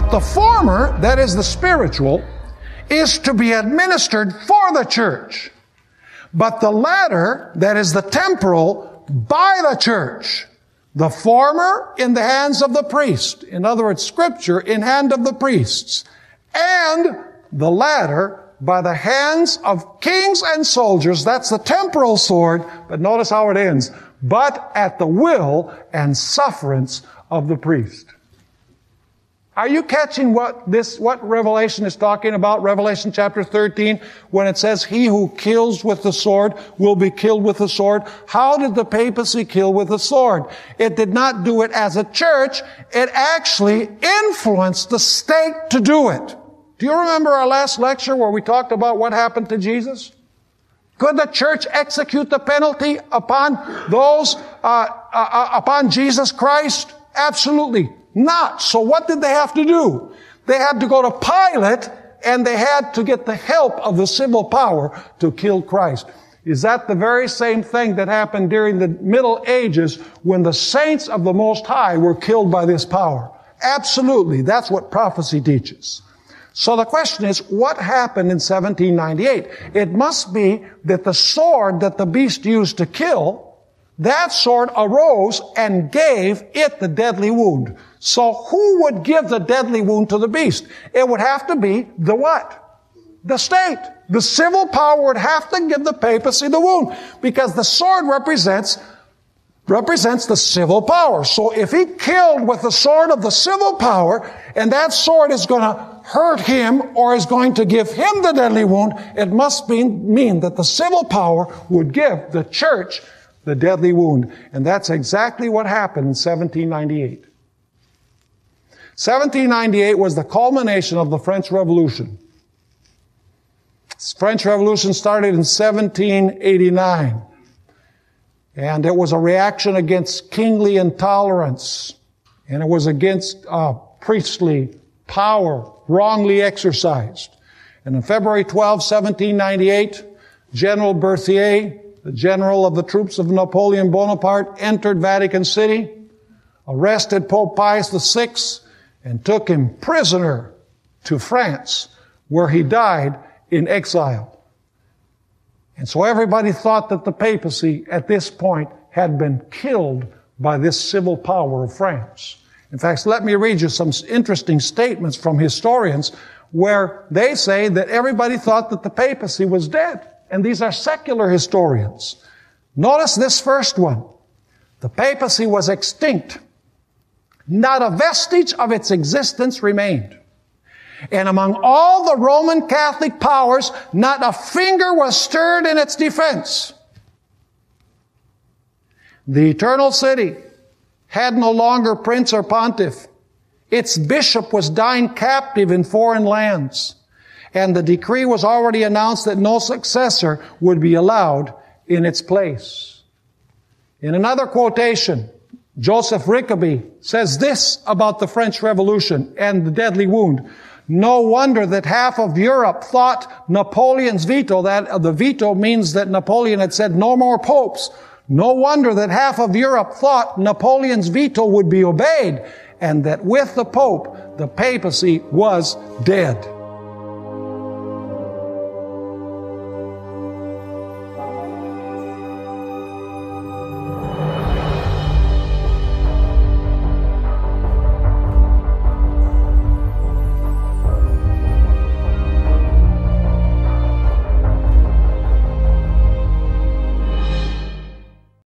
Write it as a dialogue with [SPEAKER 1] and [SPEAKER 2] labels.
[SPEAKER 1] But the former, that is the spiritual, is to be administered for the church. But the latter, that is the temporal, by the church. The former in the hands of the priest. In other words, Scripture in hand of the priests. And the latter by the hands of kings and soldiers. That's the temporal sword. But notice how it ends. But at the will and sufferance of the priest. Are you catching what Revelation is talking about? Revelation chapter 13, when it says, he who kills with the sword will be killed with the sword. How did the papacy kill with the sword? It did not do it as a church. It actually influenced the state to do it. Do you remember our last lecture where we talked about what happened to Jesus? Could the church execute the penalty upon those, upon Jesus Christ? Absolutely not. So what did they have to do? They had to go to Pilate, and they had to get the help of the civil power to kill Christ. Is that the very same thing that happened during the Middle Ages when the saints of the Most High were killed by this power? Absolutely. That's what prophecy teaches. So the question is, what happened in 1798? It must be that the sword that the beast used to kill, that sword arose and gave it the deadly wound. So who would give the deadly wound to the beast? It would have to be the what? The state. The civil power would have to give the papacy the wound, because the sword represents the civil power. So if he killed with the sword of the civil power, and that sword is going to hurt him or is going to give him the deadly wound, it must mean that the civil power would give the church the deadly wound. And that's exactly what happened in 1798. 1798 was the culmination of the French Revolution. The French Revolution started in 1789. And it was a reaction against kingly intolerance. And it was against priestly power wrongly exercised. And on February 12, 1798, General Berthier, the general of the troops of Napoleon Bonaparte, entered Vatican City, arrested Pope Pius VI, and took him prisoner to France, where he died in exile. And so everybody thought that the papacy at this point had been killed by this civil power of France. In fact, let me read you some interesting statements from historians where they say that everybody thought that the papacy was dead. And these are secular historians. Notice this first one. The papacy was extinct. Not a vestige of its existence remained. And among all the Roman Catholic powers, not a finger was stirred in its defense. The eternal city had no longer prince or pontiff. Its bishop was dying captive in foreign lands. And the decree was already announced that no successor would be allowed in its place. In another quotation, Joseph Rickaby says this about the French Revolution and the deadly wound. No wonder that half of Europe thought Napoleon's veto, that the veto means that Napoleon had said no more popes. No wonder that half of Europe thought Napoleon's veto would be obeyed, and that with the Pope, the papacy was dead.